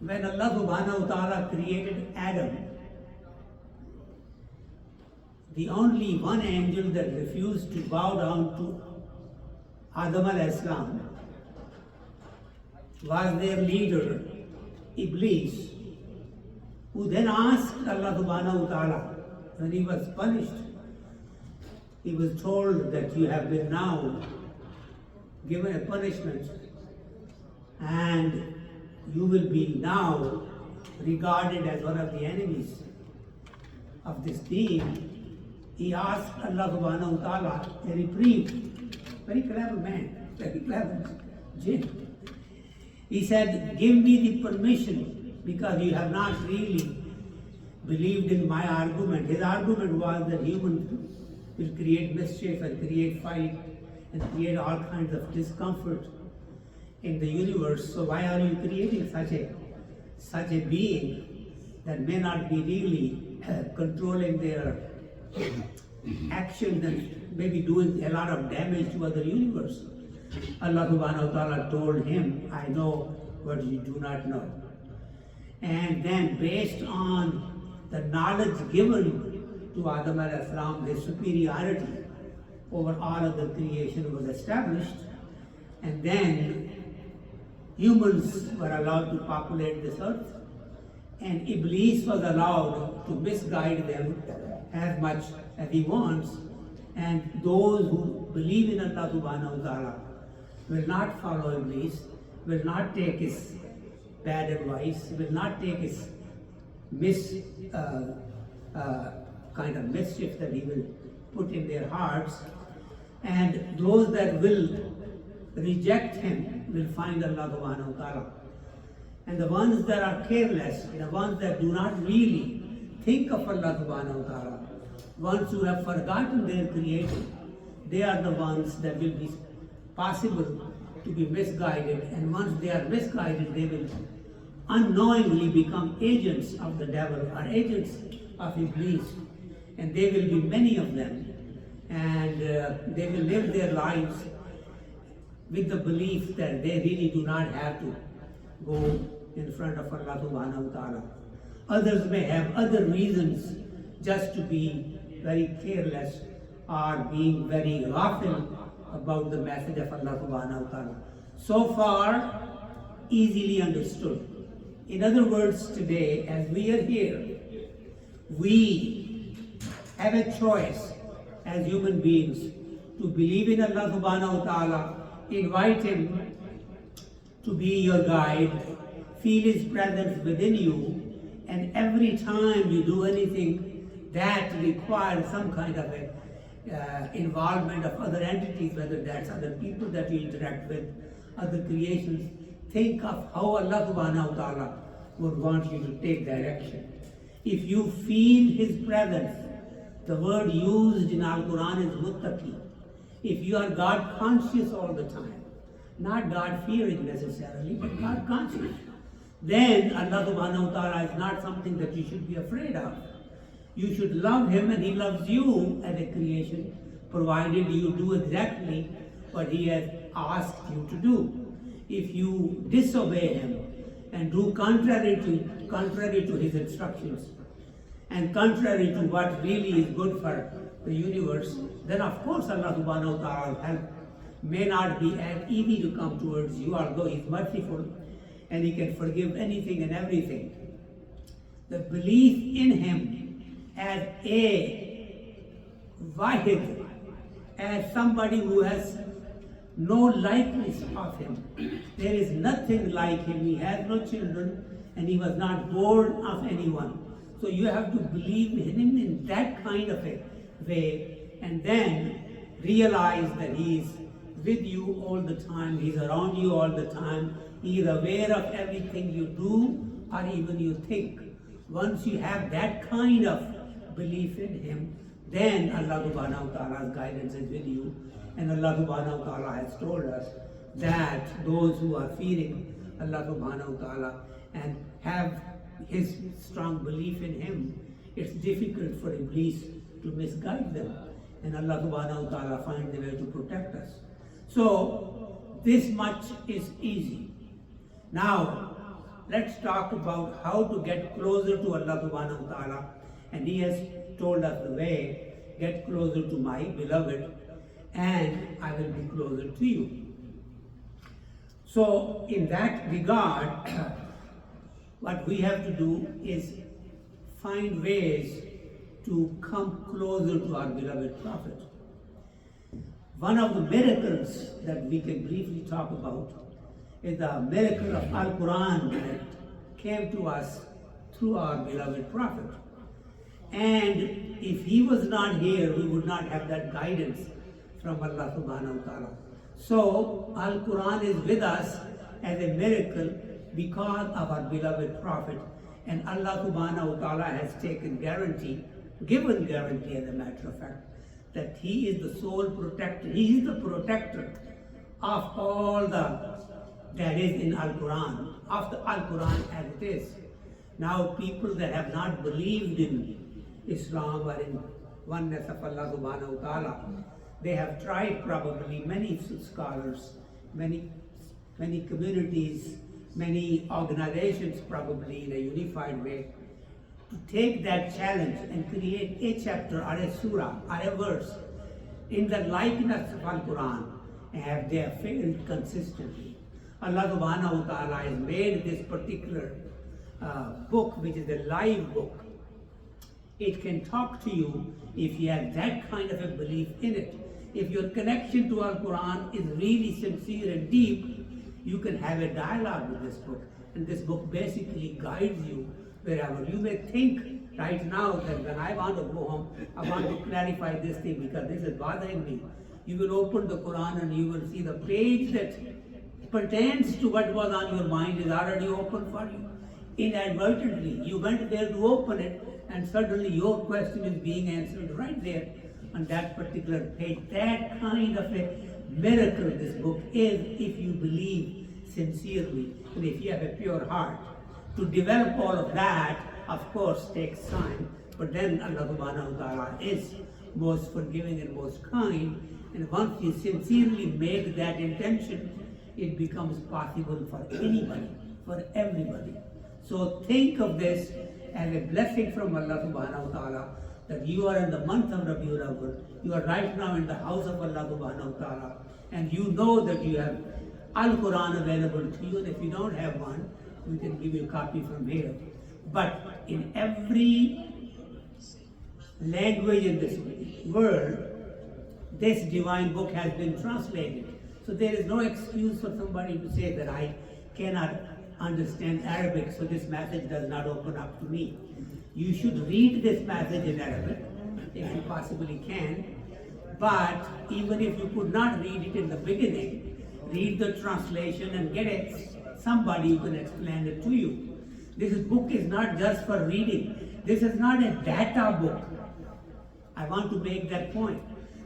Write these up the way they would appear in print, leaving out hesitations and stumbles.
when Allah subhanahu wa ta'ala created Adam, the only one angel that refused to bow down to Adam al-Islam was their leader, Iblis, who then asked Allah subhanahu wa ta'ala, when he was punished, he was told that you have been now given a punishment and you will be now regarded as one of the enemies of this deen. He asked Allah subhanahu wa ta'ala a reprieve. Very clever man, very clever jinn. He said, give me the permission because you have not really believed in my argument. His argument was that humans will create mischief and create fight and create all kinds of discomfort in the universe. So why are you creating such a being that may not be really controlling their actions and maybe doing a lot of damage to other universe? Allah subhanahu wa ta'ala told him, I know what you do not know. And then based on the knowledge given to Adam al-Islam, his superiority over all of the creation was established. And then humans were allowed to populate this earth. And Iblis was allowed to misguide them as much as he wants. And those who believe in Allah subhanahu wa ta'ala will not follow Iblis, will not take his bad advice, will not take his kind of mischief that he will put in their hearts. And those that will reject him will find Allah subhanahu wa ta'ala. And the ones that are careless, the ones that do not really think of Allah subhanahu wa ta'ala, ones who have forgotten their creator, they are the ones that will be possible to be misguided. And once they are misguided, they will unknowingly become agents of the devil or agents of Iblis. And there will be many of them. And they will live their lives with the belief that they really do not have to go in front of Allah subhanahu wa ta'ala. Others may have other reasons just to be very careless or being very ghafil about the message of Allah subhanahu wa ta'ala. So far, easily understood. In other words, today, as we are here, we have a choice as human beings to believe in Allah subhanahu wa ta'ala, invite Him to be your guide, feel His presence within you, and every time you do anything that requires some kind of a involvement of other entities, whether that's other people that you interact with, other creations, think of how Allah subhanahu wa ta'ala would want you to take direction. If you feel His presence, the word used in Al-Quran is muttaqi. If you are God conscious all the time, not God fearing necessarily, but God conscious, then Allah subhanahu wa ta'ala is not something that you should be afraid of. You should love Him and He loves you as a creation, provided you do exactly what He has asked you to do. If you disobey Him and do contrary to His instructions and contrary to what really is good for the universe, then of course Allah subhanahu wa ta'ala's help may not be as easy to come towards you, although He is merciful and He can forgive anything and everything. The belief in Him as a wahid, as somebody who has no likeness of Him. There is nothing like Him. He has no children and He was not born of anyone. So you have to believe in Him in that kind of a way and then realize that He is with you all the time, He's around you all the time, He is aware of everything you do or even you think. Once you have that kind of belief in Him, then Allah subhanahu wa ta'ala's guidance is with you. And Allah subhanahu wa ta'ala has told us that those who are fearing Allah subhanahu wa ta'ala and have His strong belief in Him, it's difficult for Iblis to misguide them. And Allah subhanahu wa ta'ala finds a way to protect us. So, this much is easy. Now, let's talk about how to get closer to Allah subhanahu wa ta'ala. And He has told us the way, get closer to my beloved and I will be closer to you. So in that regard, what we have to do is find ways to come closer to our beloved Prophet. One of the miracles that we can briefly talk about is the miracle of Al-Quran that came to us through our beloved Prophet. And if he was not here, we would not have that guidance from Allah subhanahu wa ta'ala. So Al-Quran is with us as a miracle because of our beloved Prophet. And Allah subhanahu wa ta'ala has given guarantee as a matter of fact, that He is the sole protector. He is the protector of all that is in Al-Quran, of the Al-Quran as it is. Now people that have not believed in Islam or in oneness of Allah subhanahu wa ta'ala, they have tried probably, many scholars, many communities, many organizations probably in a unified way, to take that challenge and create a chapter or a surah or a verse in the likeness of Al-Quran, and they have failed consistently. Allah subhanahu wa ta'ala has made this particular book, which is a live book. It can talk to you if you have that kind of a belief in it. If your connection to Al-Quran is really sincere and deep, you can have a dialogue with this book. And this book basically guides you wherever. You may think right now that when I want to go home, I want to clarify this thing because this is bothering me. You will open the Quran and you will see the page that pertains to what was on your mind is already open for you. Inadvertently, you went there to open it and suddenly your question is being answered right there on that particular page. That kind of a miracle this book is, if you believe sincerely and if you have a pure heart. To develop all of that, of course, takes time, but then Allah subhanahu wa ta'ala is most forgiving and most kind, and once you sincerely make that intention, it becomes possible for anybody, for everybody. So think of this as a blessing from Allah subhanahu wa ta'ala, that you are in the month of Rabiul Awwal, you are right now in the house of Allah subhanahu wa ta'ala, and you know that you have Al-Quran available to you, and if you don't have one, we can give you a copy from here. But in every language in this world, this divine book has been translated. So there is no excuse for somebody to say that I cannot understand Arabic, so this message does not open up to me. You should read this message in Arabic, if you possibly can. But even if you could not read it in the beginning, read the translation and get somebody who can explain it to you. This book is not just for reading. This is not a data book. I want to make that point.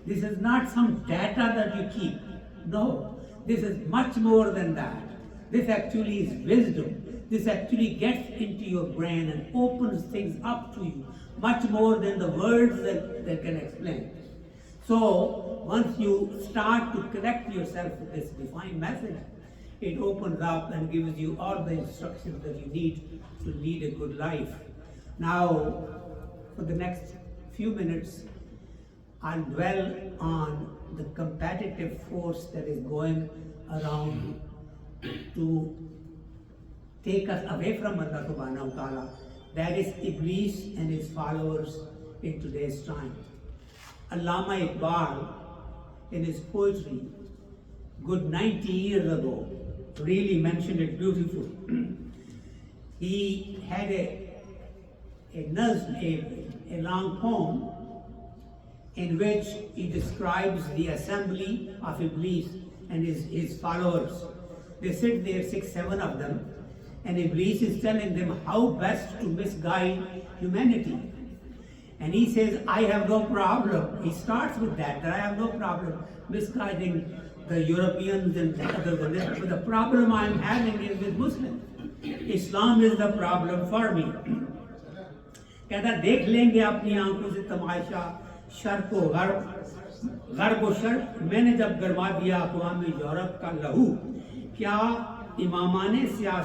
This is not some data that you keep. No, this is much more than that. This actually is wisdom. This actually gets into your brain and opens things up to you, much more than the words that can explain. So once you start to connect yourself with this divine message, it opens up and gives you all the instructions that you need to lead a good life. Now, for the next few minutes, I'll dwell on the competitive force that is going around to take us away from Allah subhanahu wa ta'ala. That is Iblis and his followers in today's time. Allama Iqbal, in his poetry, good 90 years ago, really mentioned it beautifully. He had a long poem in which he describes the assembly of Iblis and his followers. They sit there, 6, 7 of them, and Iblis is telling them how best to misguide humanity. And he says, I have no problem. He starts with that I have no problem misguiding the Europeans and other than that. But the problem I'm having is with Muslims. Islam is the problem for me. कहता देख लेंगे अपनी आंखों से तमाशा shark व गर्ब व shark मैंने जब गरमा दिया अक़वाम यूरोप का लहू क्या इमामाने सियासत